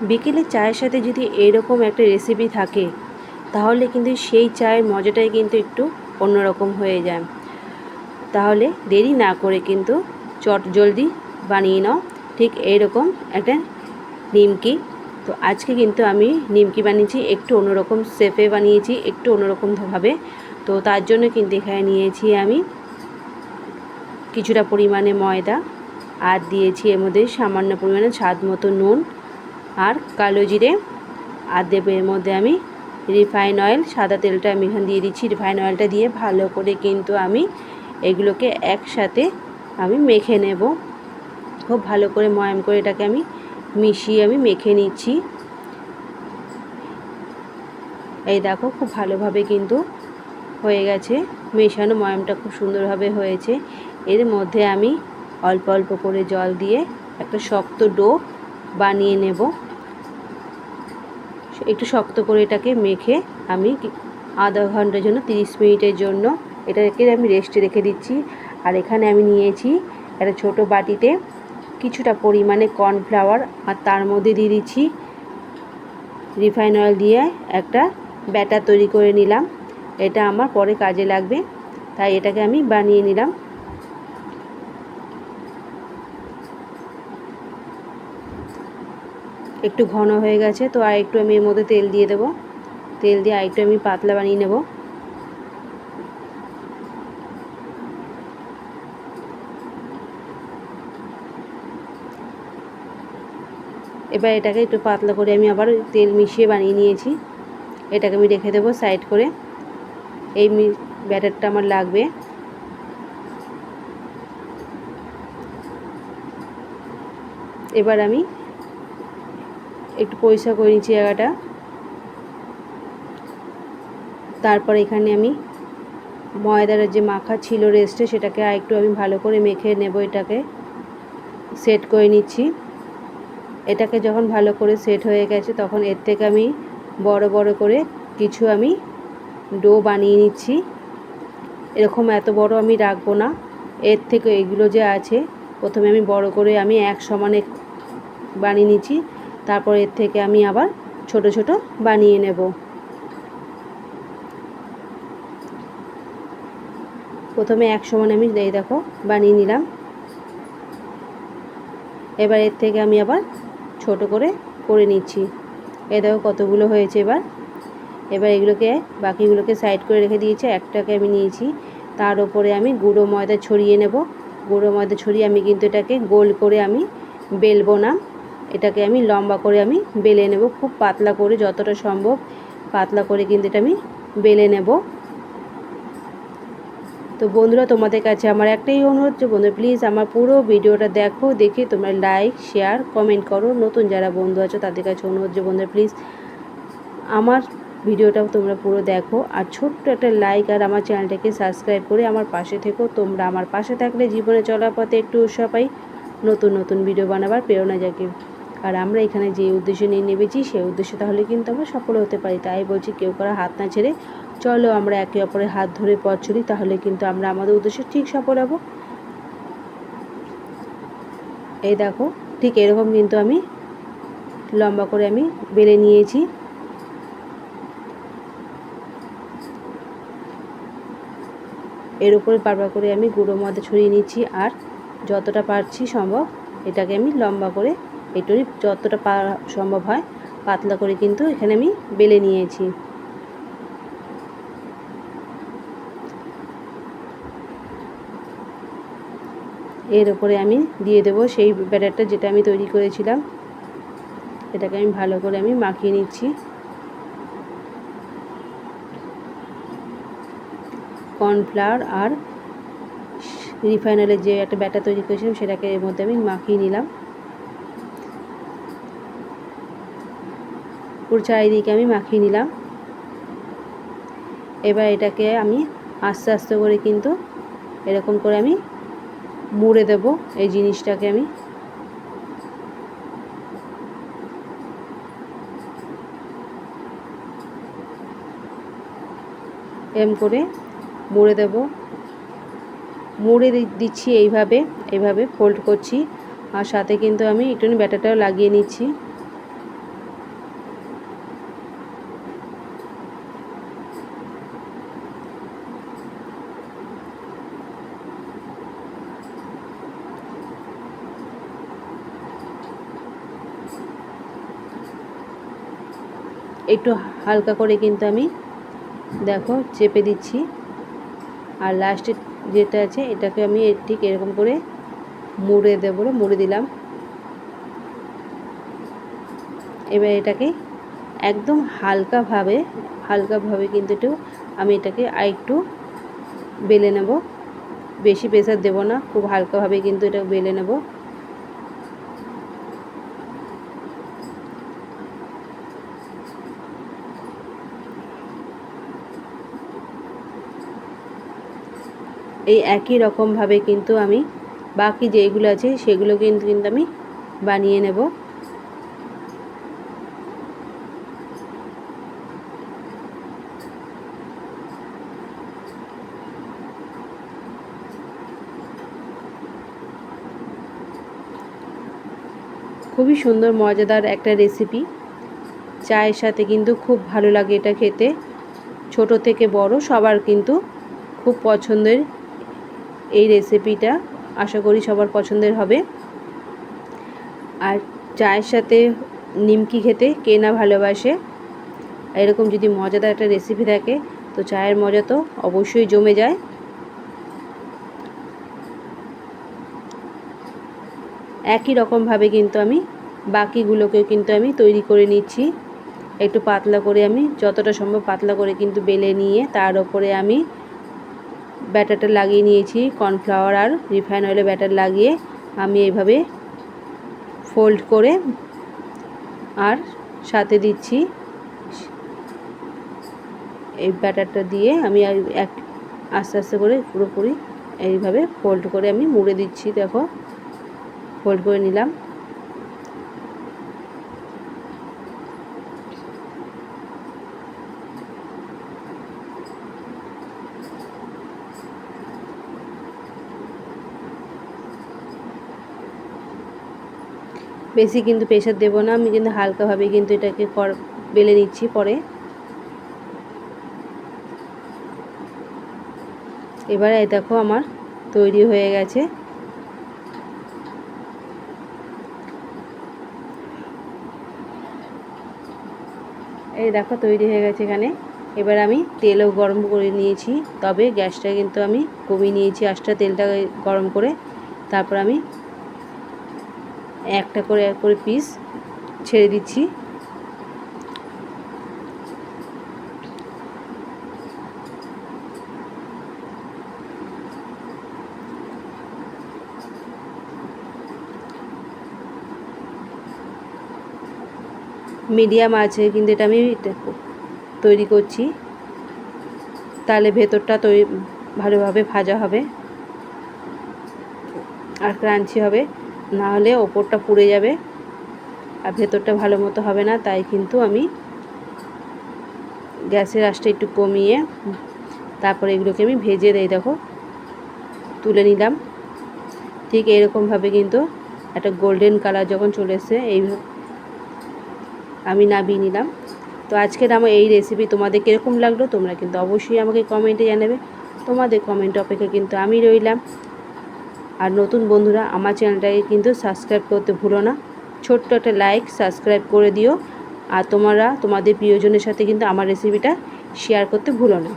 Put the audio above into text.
বিকেলে চায়ের সাথে যদি এইরকম একটা রেসিপি থাকে তাহলে কিন্তু সেই চায়ের মজাটাই কিন্তু একটু অন্যরকম হয়ে যায়। তাহলে দেরি না করে কিন্তু জলদি বানিয়ে নাও ঠিক এইরকম একটা নিমকি। তো আজকে কিন্তু আমি নিমকি বানিয়েছি, একটু অন্যরকম শেপে বানিয়েছি, একটু অন্যরকমভাবে। তো তার জন্য কিন্তু এখানে নিয়েছি আমি কিছুটা পরিমাণে ময়দা, আর দিয়েছি এর মধ্যে সামান্য পরিমাণে স্বাদ মতো নুন আর কালো জিরে, আর দেবো এর মধ্যে আমি রিফাইন অয়েল। সাদা তেলটা আমি এখানে দিয়ে দিচ্ছি। রিফাইন অয়েলটা দিয়ে ভালো করে কিন্তু আমি এগুলোকে একসাথে আমি মেখে নেব। খুব ভালো করে ময়াম করে এটাকে আমি মিশিয়ে আমি মেখে নিচ্ছি। এই দেখো খুব ভালোভাবে কিন্তু হয়ে গেছে মেশানো, ময়ামটা খুব সুন্দরভাবে হয়েছে। এর মধ্যে আমি অল্প অল্প করে জল দিয়ে একটা শক্ত ডো বানিয়ে নেব। একটু শক্ত করে এটাকে মেখে আমি আধা ঘন্টার জন্য 30 মিনিটের জন্য এটাকে আমি রেস্টে রেখে দিচ্ছি। আর এখানে আমি নিয়েছি একটা ছোট বাটিতে কিছুটা পরিমাণে কর্নফ্লাওয়ার, আর তার মধ্যে দিয়ে দিচ্ছি রিফাইন অয়েল দিয়ে একটা ব্যাটার তৈরি করে নিলাম। এটা আমার পরে কাজে লাগবে, তাই এটাকে আমি বানিয়ে নিলাম। একটু ঘন হয়ে গেছে, তো আর একটু আমি এর মধ্যে তেল দিয়ে দেব। তেল দিয়ে আর একটু আমি পাতলা বানিয়ে নেব। এবার এটাকে একটু পাতলা করে আমি আবার তেল মিশিয়ে বানিয়ে নিয়েছি। এটাকে আমি রেখে দেবো সাইড করে। এই ব্যাটারটা আমার লাগবে। এবার আমি একটু পরিষ্কার করে নিচ্ছি জায়গাটা। তারপর এখানে আমি ময়দার যে মাখা ছিল রেস্টে, সেটাকে আর একটু আমি ভালো করে মেখে নেব। এটাকে সেট করে নিচ্ছি। এটাকে যখন ভালো করে সেট হয়ে গেছে তখন এর থেকে আমি বড় বড় করে কিছু আমি ডো বানিয়ে নিচ্ছি। এরকম এত বড় আমি রাখবো না, এর থেকে এগুলো যে আছে প্রথমে আমি বড় করে আমি এক সমানে বানিয়ে নিচ্ছি। তারপর এর থেকে আমি আবার ছোট ছোট বানিয়ে নেব। প্রথমে এক সমানে আমি এই দেখো বানিয়ে নিলাম। এবার এর থেকে আমি আবার ছোট করে নিচ্ছি। এই দেখো কতগুলো হয়েছে। এবার এগুলোকে বাকিগুলোকে সাইড করে রেখে দিয়েছি। একটাকে আমি নিয়েছি, তার উপরে আমি গুঁড়ো ময়দা ছড়িয়ে নেব। গুঁড়ো ময়দা ছড়িয়ে আমি কিন্তু এটাকে গোল করে আমি বেলবো না, এটাকে আমি লম্বা করে আমি বেলে নেব। খুব পাতলা করে, যতটা সম্ভব পাতলা করে কিন্তু এটা আমি বেলে নেব। তো বন্ধুরা, তোমাদের কাছে আমার একটাই অনুরোধ যে বন্ধুরা প্লিজ আমার পুরো ভিডিওটা দেখো, দেখে তোমরা লাইক শেয়ার কমেন্ট করো। নতুন যারা বন্ধু আছো তাদের কাছে অনুরোধ যে বন্ধুরা প্লিজ আমার ভিডিওটাও তোমরা পুরো দেখো, আর ছোট্ট একটা লাইক আর আমার চ্যানেলটাকে সাবস্ক্রাইব করে আমার পাশে থেকো। তোমরা আমার পাশে থাকলে জীবনে চলার পথে একটু উৎসাহ পাই, নতুন নতুন ভিডিও বানাবার প্রেরণা জাগে। আর আমরা এখানে যে উদ্দেশ্য নিয়ে নেমেছি সেই উদ্দেশ্য তাহলে কিন্তু আমরা সফল হতে পারি। তাই বলছি কেউ কারো হাত না ছেড়ে চলো আমরা একে অপরের হাত ধরে পথ চলি, তাহলে কিন্তু আমরা আমাদের উদ্দেশ্যে ঠিক সফল হব। এই দেখো ঠিক এরকম কিন্তু আমি লম্বা করে আমি বেলে নিয়েছি। এর উপরে বারবার করে আমি গুঁড়ো ময়দা ছড়িয়ে নিচ্ছি, আর যতটা পারছি সম্ভব এটাকে আমি লম্বা করে একটু যতটা সম্ভব হয় পাতলা করে কিন্তু এখানে আমি বেলে নিয়েছি। এর উপরে আমি দিয়ে দেব সেই ব্যাটারটা যেটা আমি তৈরি করেছিলাম। এটাকে আমি ভালো করে আমি মাখিয়ে নিচ্ছি। কর্নফ্লাওয়ার আর রিফাইন অয়েলের যে একটা ব্যাটার তৈরি করেছিলাম সেটাকে এর মধ্যে আমি মাখিয়ে নিলাম। পুরো চারিদিকে আমি মাখিয়ে নিলাম। এবার এটাকে আমি আস্তে আস্তে করে কিন্তু এরকম করে আমি মুড়ে দেব। এই জিনিসটাকে আমি এম করে মুড়ে দেব। মুড়ে দিচ্ছি এইভাবে ফোল্ড করছি, আর সাথে কিন্তু আমি একটু ব্যাটারটাও লাগিয়ে নিচ্ছি। একটু হালকা করে কিন্তু আমি দেখো চেপে দিচ্ছি। আর লাস্টে যেটা আছে এটাকে আমি ঠিক এরকম করে মুড়ে দেবো, মুড়ে দিলাম। এবার এটাকে একদম হালকাভাবে কিন্তু একটু আমি এটাকে আরেকটু বেলে নেব। বেশি প্রেসার দেব না, খুব হালকাভাবে কিন্তু এটা বেলে নেব। এই একই রকমভাবে কিন্তু আমি বাকি যেগুলো আছে সেগুলো কিন্তু আমি বানিয়ে নেব। খুবই সুন্দর মজাদার একটা রেসিপি, চায়ের সাথে কিন্তু খুব ভালো লাগে এটা খেতে। ছোট থেকে বড় সবার কিন্তু খুব পছন্দের এই রেসিপিটা, আশা করি সবার পছন্দের হবে। আর চায়ের সাথে নিমকি খেতে কে না ভালোবাসে। এরকম যদি মজাদার একটা রেসিপি থাকে তো চায়ের মজা তো অবশ্যই জমে যায়। একই রকমভাবে কিন্তু আমি বাকিগুলোকেও কিন্তু আমি তৈরি করে নিচ্ছি। একটু পাতলা করে আমি যতটা সম্ভব পাতলা করে কিন্তু বেলে নিয়ে তার উপরে আমি ব্যাটারটা লাগিয়ে নিয়েছি। কর্নফ্লাওয়ার আর রিফাইন অয়েলে ব্যাটার লাগিয়ে আমি এইভাবে ফোল্ড করে আর সাথে দিচ্ছি এই ব্যাটারটা দিয়ে আমি আস্তে আস্তে করে পুরোপুরি এইভাবে ফোল্ড করে আমি মুড়ে দিচ্ছি। দেখো ফোল্ড করে নিলাম। বেশি কিন্তু প্রেসার দেব না, আমি কিন্তু হালকাভাবে কিন্তু এটাকে বেলে নিচ্ছি। পরে এবারে দেখো আমার তৈরি হয়ে গেছে। এই দেখো তৈরি হয়ে গেছে এখানে। এবার আমি তেলও গরম করে নিয়েছি, তবে গ্যাসটা কিন্তু আমি কমিয়ে নিয়েছি আঁচটা। তেলটা গরম করে তারপর আমি একটা করে পিস ছেড়ে দিচ্ছি। মিডিয়াম আছে কিন্তু এটা আমি তৈরি করছি, তাহলে ভেতরটা ভালোভাবে ভাজা হবে আর ক্রাঞ্চি হবে, না হলে ওপরটা পুড়ে যাবে আর ভেতরটা ভালো মতো হবে না। তাই কিন্তু আমি গ্যাসের আঁচটা একটু কমিয়ে তারপরে এগুলোকে আমি ভেজে দেই। দেখো তুলে নিলাম। ঠিক এরকমভাবে কিন্তু একটা গোল্ডেন কালার যখন চলে এসছে এইভাবে আমি নামিয়ে নিলাম। তো আজকের আমার এই রেসিপি তোমাদের কীরকম লাগলো তোমরা কিন্তু অবশ্যই আমাকে কমেন্টে জানাবে। তোমাদের কমেন্ট অপেক্ষা কিন্তু আমি রইলাম। আর নতুন বন্ধুরা আমার চ্যানেলটাকে কিন্তু সাবস্ক্রাইব করতে ভুলো না। ছোট্ট একটা লাইক সাবস্ক্রাইব করে দিও। আর তোমাদের প্রিয়জনের সাথে কিন্তু আমার রেসিপিটা শেয়ার করতে ভুলো না।